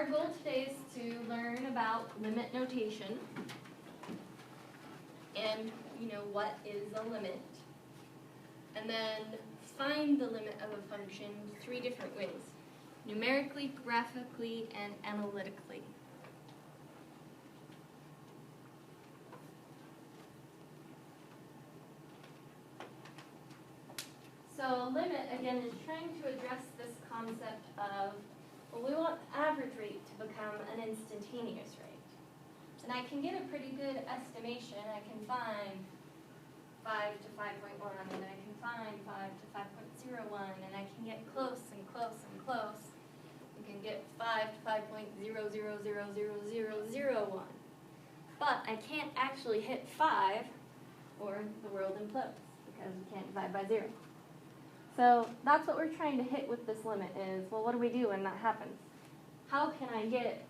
our goal today is to learn about limit notation and, what is a limit. And then find the limit of a function 3 different ways: numerically, graphically, and analytically. So a limit, again, is trying to address this concept of, well, we want the average rate to become an instantaneous rate. And I can get a pretty good estimation. I can find 5 to 5.1, and I can find 5 to 5.01, and I can get close and close and close. You can get 5 to 5.000000001. But I can't actually hit 5, or the world implodes, because we can't divide by 0. So that's what we're trying to hit with this limit is, well, what do we do when that happens? How can I get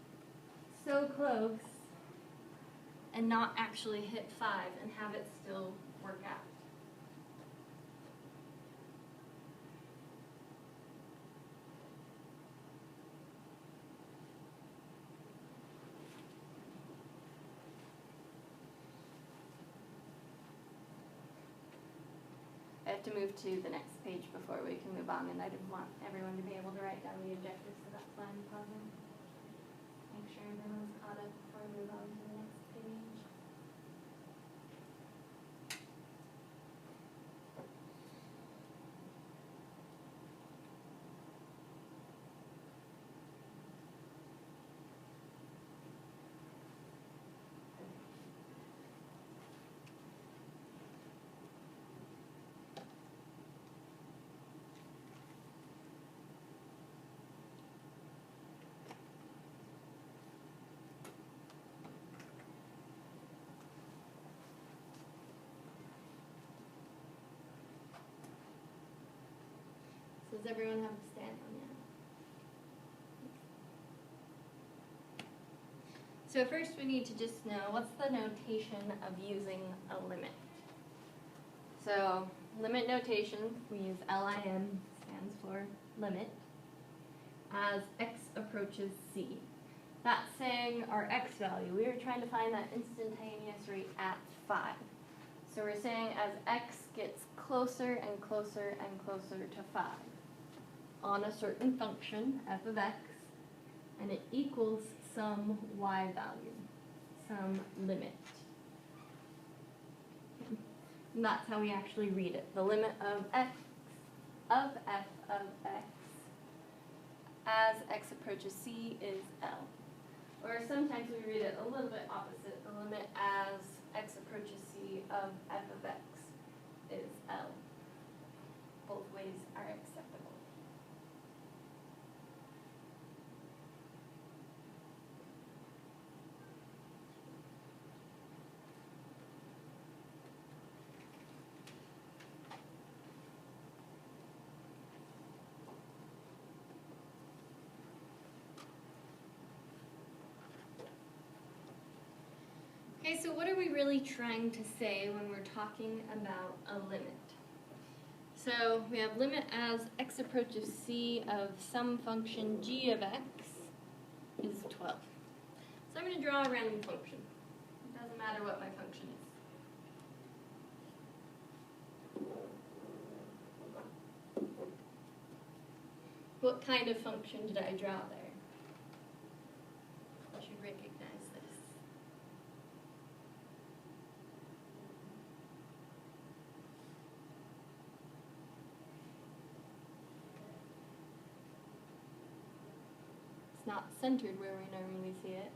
so close and not actually hit 5 and have it still work out? I have to move to the next page before we can move on, and I didn't want everyone to be able to write down the objectives, so that's why I'm pausing. Make sure everyone's caught up before we move on to the next page. So does everyone have a stand on that? So first we need to just know what's the notation of using a limit. So limit notation, we use LIM, stands for limit, as x approaches c. That's saying our x value. We were trying to find that instantaneous rate at 5. So we're saying as x gets closer and closer and closer to 5 on a certain function, f of x, and it equals some y value, some limit. And that's how we actually read it. The limit of x, of f of x, as x approaches c is L. Or sometimes we read it a little bit opposite. The limit as x approaches c of f of x is L. Both ways are acceptable. Okay, so what are we really trying to say when we're talking about a limit? So we have limit as x approaches c of some function g of x is 12. So I'm going to draw a random function. It doesn't matter what my function is. What kind of function did I draw there? I should recognize this. It's not centered where we normally see it.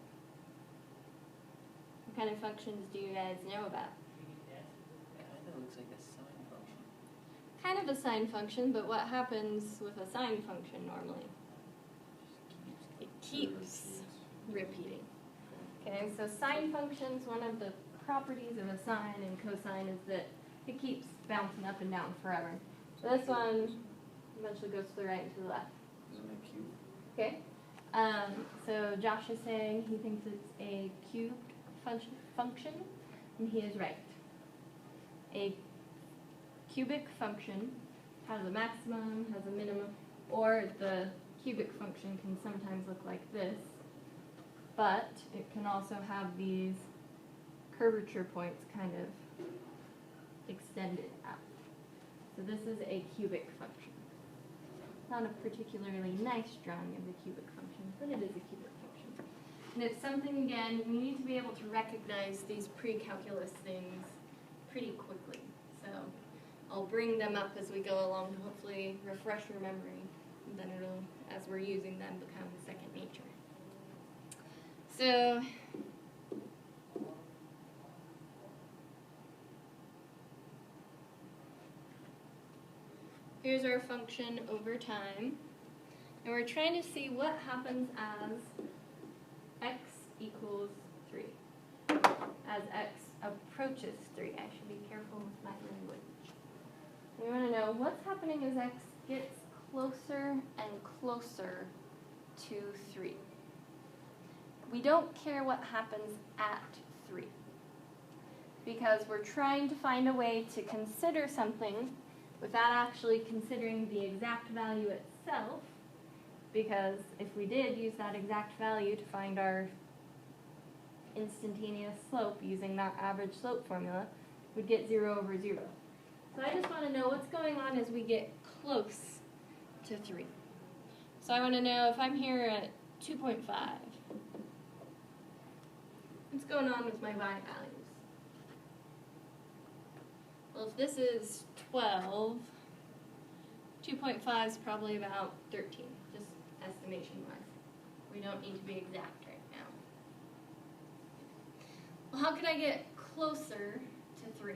What kind of functions do you guys know about? Kind of looks like a sine function. Kind of a sine function, but what happens with a sine function normally? It keeps repeating. Okay, so sine functions, one of the properties of a sine and cosine is that it keeps bouncing up and down forever. So this one eventually goes to the right and to the left. Isn't it cube? Okay. So Josh is saying he thinks it's a cubed function, and he is right. A cubic function has a maximum, has a minimum, or the cubic function can sometimes look like this. but it can also have these curvature points kind of extended out. So this is a cubic function. Not a particularly nice drawing of a cubic function, but it is a cubic function. And it's something, again, we need to be able to recognize these pre-calculus things pretty quickly. So I'll bring them up as we go along to hopefully refresh your memory. And then it'll, as we're using them, become second nature. So here's our function over time. And we're trying to see what happens as x equals 3. As x approaches 3. I should be careful with my language. We want to know what's happening as x gets closer and closer to 3. We don't care what happens at 3, because we're trying to find a way to consider something without actually considering the exact value itself, because if we did use that exact value to find our instantaneous slope using that average slope formula, we'd get 0 over 0. So I just want to know what's going on as we get close to 3. So I want to know if I'm here at 2.5, what's going on with my y values? Well, if this is 12, 2.5 is probably about 13, just estimation-wise. We don't need to be exact right now. Well, how can I get closer to 3?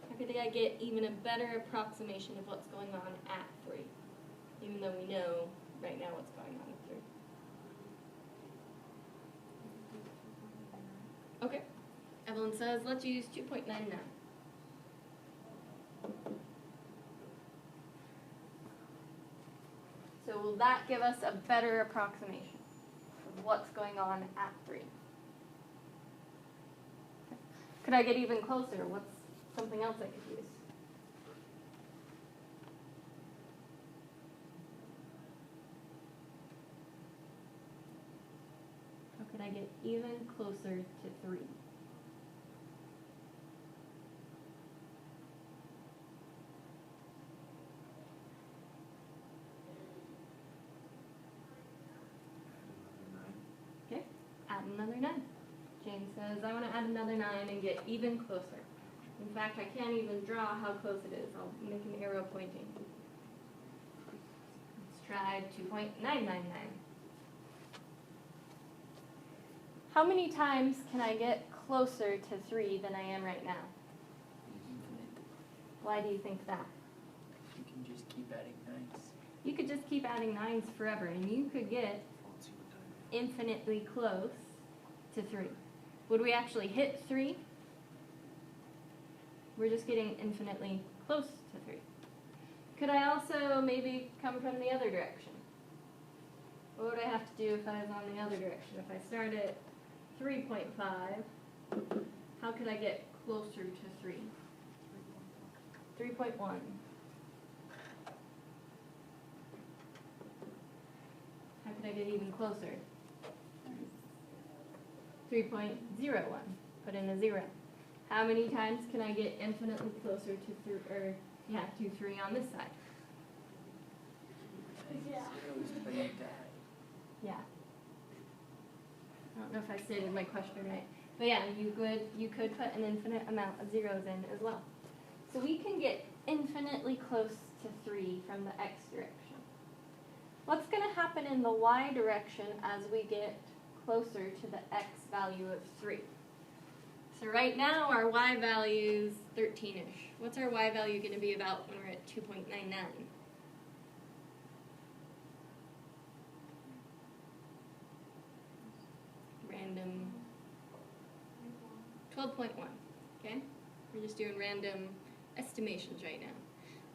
How could I get even a better approximation of what's going on at 3, even though we know right now what's going on at 3? Okay. Evelyn says, let's use 2.99. So will that give us a better approximation of what's going on at 3? Could I get even closer? What's something else I could use? How could I get even closer to 3? Okay, add another 9. James says, I want to add another 9 and get even closer. In fact, I can't even draw how close it is. I'll make an arrow pointing. Let's try 2.999. How many times can I get closer to 3 than I am right now? Infinite. Why do you think that? You can just keep adding 9s. You could just keep adding 9s forever, and you could get infinitely close to 3. Would we actually hit 3? We're just getting infinitely close to 3. Could I also maybe come from the other direction? What would I have to do if I was on the other direction? If I start at 3.5, how could I get closer to 3? 3.1. How could I get even closer? 3.01. Put in a 0. How many times can I get infinitely closer to 3 on this side? Yeah. Zeros, but you die. Yeah. I don't know if I stated my question right. But yeah, you could put an infinite amount of zeros in as well. So we can get infinitely close to 3 from the x direction. What's going to happen in the y direction as we get closer to the x value of 3? So right now our y value is 13-ish. What's our y value going to be about when we're at 2.99? Random 12.1. Okay? We're just doing random estimations right now.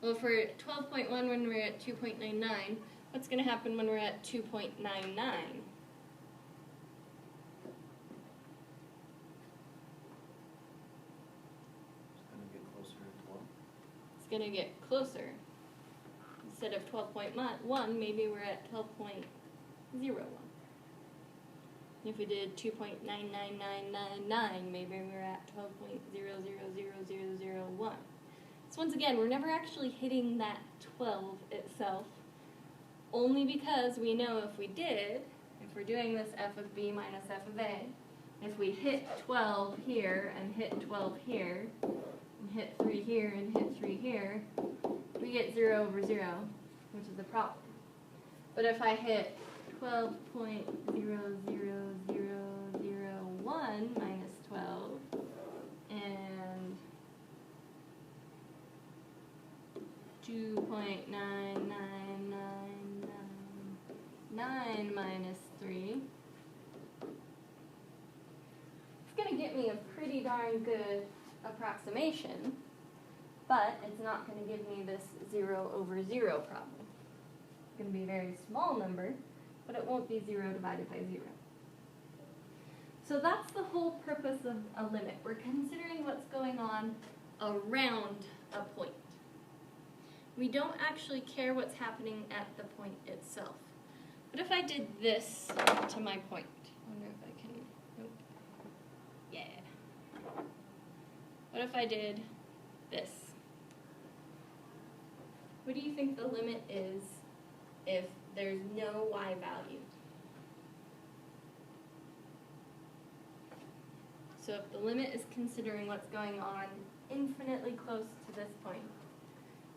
Well, if we're at 12.1 when we're at 2.99, what's going to happen when we're at 2.99? It's going to get closer. Instead of 12.1, maybe we're at 12.2. If we did 2.99999, maybe we're at 12.000001. So once again, we're never actually hitting that 12 itself, only because we know if we did, if we're doing this f of b minus f of a, if we hit 12 here and hit 12 here, and hit 3 here and hit 3 here, we get 0 over 0, which is a problem. But if I hit 12.00001 minus 12 and 2.99999 minus 3, it's going to get me a pretty darn good approximation, but it's not going to give me this 0 over 0 problem. It's going to be a very small number, but it won't be 0 divided by 0. So that's the whole purpose of a limit. We're considering what's going on around a point. We don't actually care what's happening at the point itself. What if I did this to my point? I wonder if I can, nope. Yeah. What if I did this? What do you think the limit is if there's no y value? So if the limit is considering what's going on infinitely close to this point,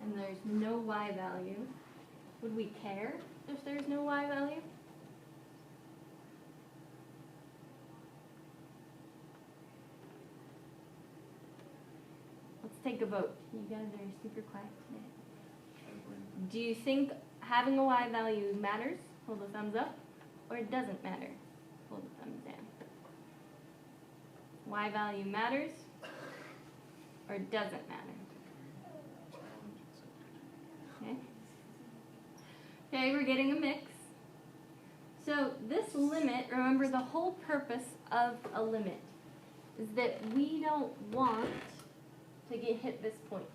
and there's no y value, would we care if there's no y value? Let's take a vote. You guys are super quiet today. Do you think having a y value matters? Hold the thumbs up. Or it doesn't matter? Hold the thumbs down. Y value matters or it doesn't matter? Okay. Okay, we're getting a mix. So this limit, remember the whole purpose of a limit is that we don't want to hit this point.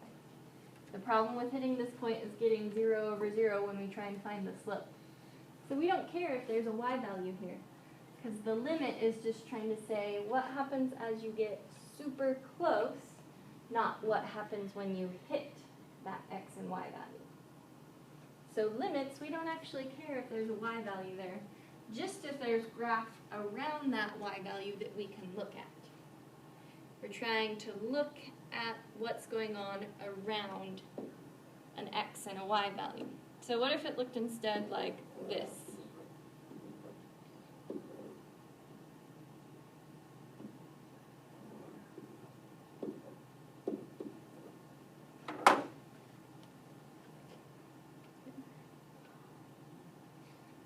The problem with hitting this point is getting 0 over 0 when we try and find the slope. So we don't care if there's a y value here, because the limit is just trying to say what happens as you get super close, not what happens when you hit that x and y value. So limits, we don't actually care if there's a y value there, just if there's graph around that y value that we can look at. We're trying to look at what's going on around an x and a y value. So what if it looked instead like this?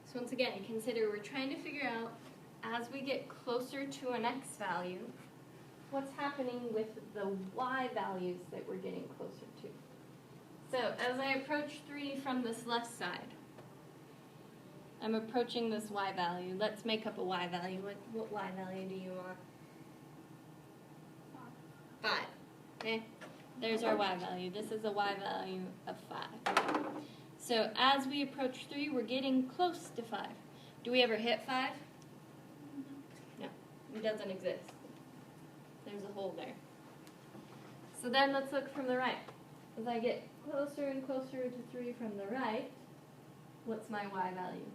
So once again, consider we're trying to figure out, as we get closer to an x value, what's happening with the y values that we're getting closer to. So as I approach 3 from this left side, I'm approaching this y value. Let's make up a y value. What y value do you want? 5. Okay? There's our y value. This is a y value of 5. So as we approach 3, we're getting close to 5. Do we ever hit 5? No. It doesn't exist. There's a hole there. So then let's look from the right. As I get closer and closer to 3 from the right, what's my y value?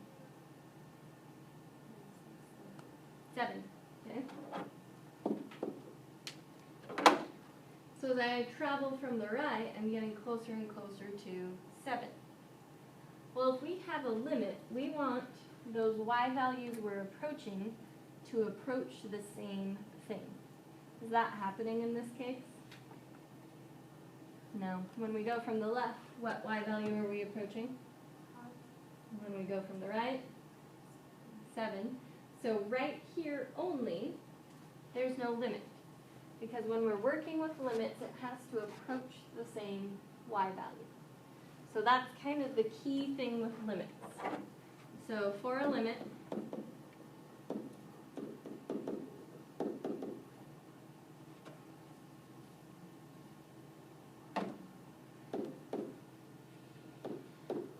7. Okay. So as I travel from the right, I'm getting closer and closer to 7. Well, if we have a limit, we want those y values we're approaching to approach the same thing. Is that happening in this case? No. When we go from the left, what y value are we approaching? When we go from the right? 7. So right here only, there's no limit. Because when we're working with limits, it has to approach the same y value. So that's kind of the key thing with limits. So for a limit,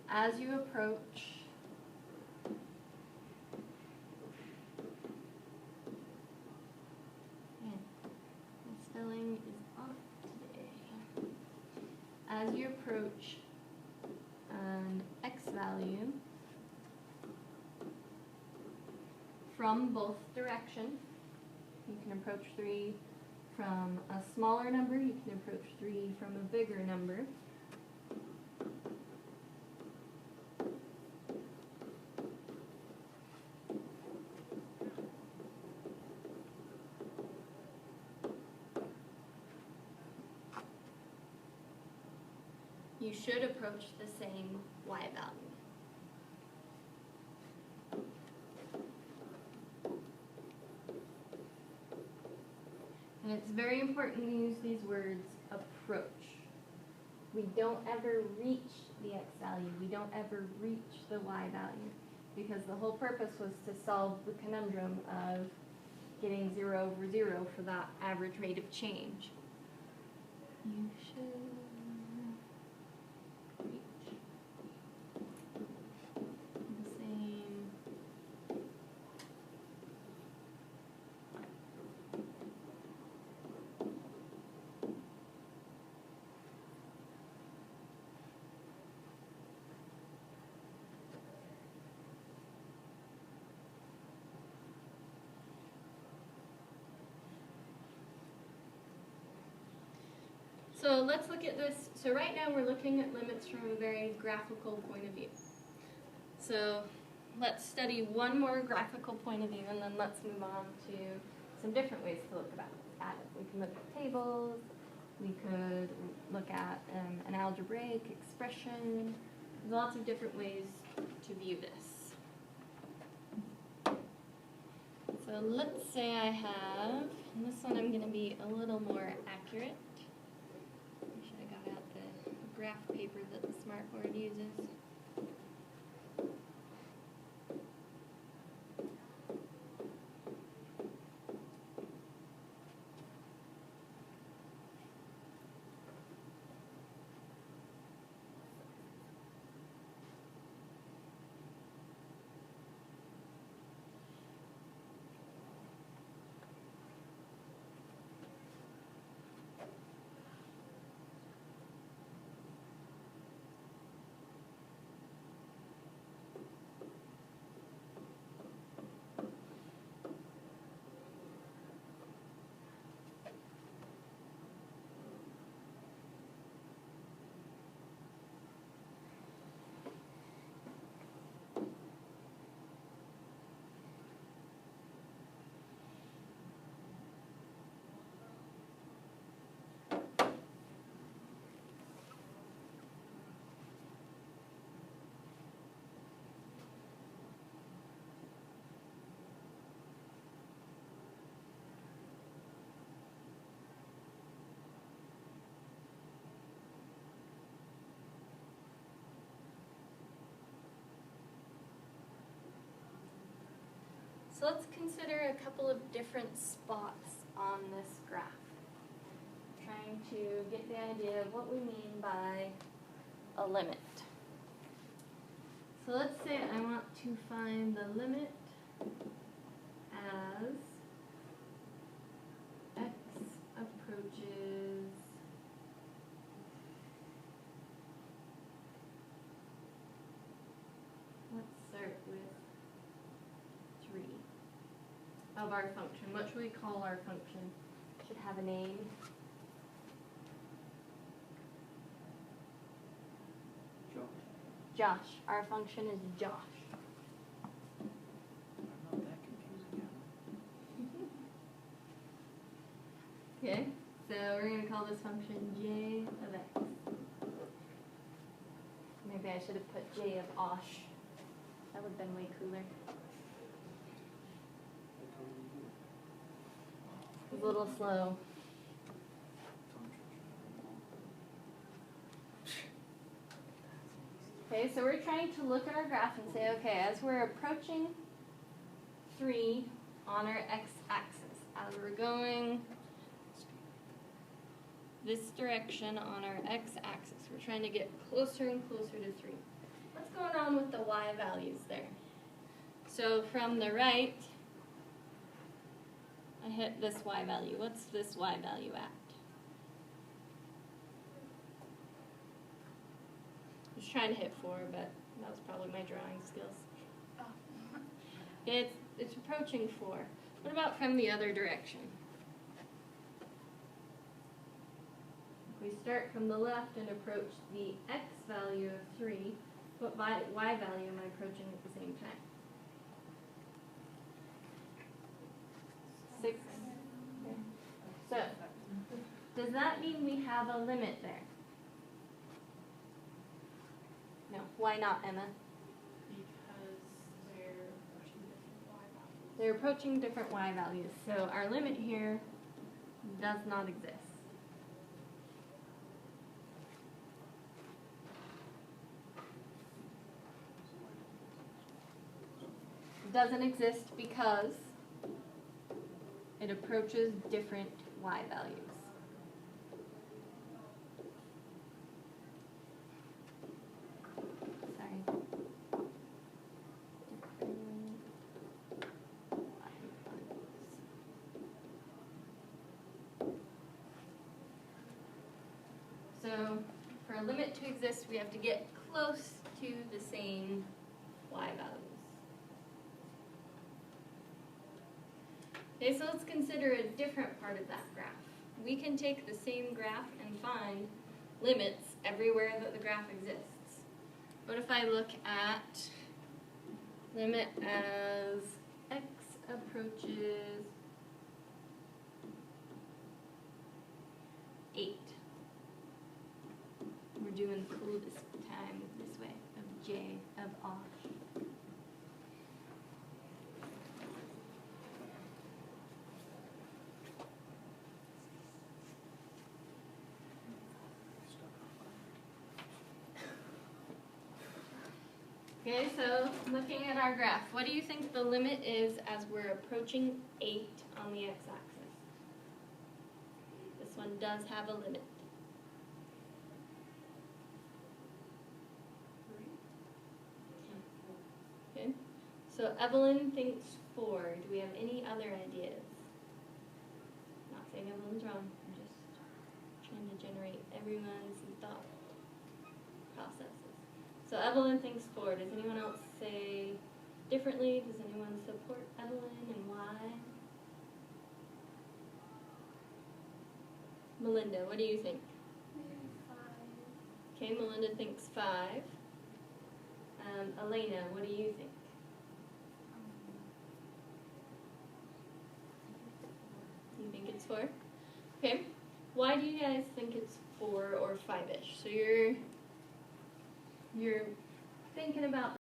as you approach value from both directions. You can approach 3 from a smaller number, you can approach 3 from a bigger number. You should approach the same y value. And it's very important to use these words, approach. We don't ever reach the x value. We don't ever reach the y value. Because the whole purpose was to solve the conundrum of getting 0 over 0 for that average rate of change. You should reach the same So let's look at this. So right now we're looking at limits from a very graphical point of view. So let's study one more graphical point of view, and then let's move on to some different ways to look at it. We can look at tables, we could look at an algebraic expression. There's lots of different ways to view this. So let's say I have, and this one I'm going to be a little more accurate. Graph paper that the smartboard uses. So let's consider a couple of different spots on this graph. Trying to get the idea of what we mean by a limit. So let's say I want to find the limit as x approaches let's start with 3 of our function. What should we call our function? Should have a name. Josh. Our function is Josh. I'm not that confusing. Okay, so we're going to call this function j of x. Maybe I should have put j of osh. That would have been way cooler. It was a little slow. Okay, so we're trying to look at our graph and say, okay, as we're approaching 3 on our x-axis, as we're going this direction on our x-axis, we're trying to get closer and closer to 3. What's going on with the y values there? So from the right, I hit this y value. What's this y value at? was trying to hit 4, but that was probably my drawing skills. It's approaching 4. What about from the other direction? If we start from the left and approach the x value of 3, what y value am I approaching at the same time? 6. Okay. So, does that mean we have a limit there? No. Why not, Emma? Because they're approaching different y values. They're approaching different y values, so our limit here does not exist. It doesn't exist because it approaches different y values. Sorry. So for a limit to exist, we have to get close to the same y values. Okay, so let's consider a different part of that graph. We can take the same graph and find limits everywhere that the graph exists. What if I look at limit as x approaches 8? We're doing cool this time this way, of j, of off. Okay, so looking at our graph, what do you think the limit is as we're approaching 8 on the x-axis? This one does have a limit. 3. Okay, so Evelyn thinks 4. Do we have any other ideas? Not saying Evelyn's wrong, I'm just trying to generate everyone's thought processes. So Evelyn thinks 4. Does anyone else say differently? Does anyone support Evelyn and why? Melinda, what do you think? Maybe 5. Okay, Melinda thinks 5. Elena, what do you think? You think it's 4? Okay. Why do you guys think it's 4 or 5-ish? So you're thinking about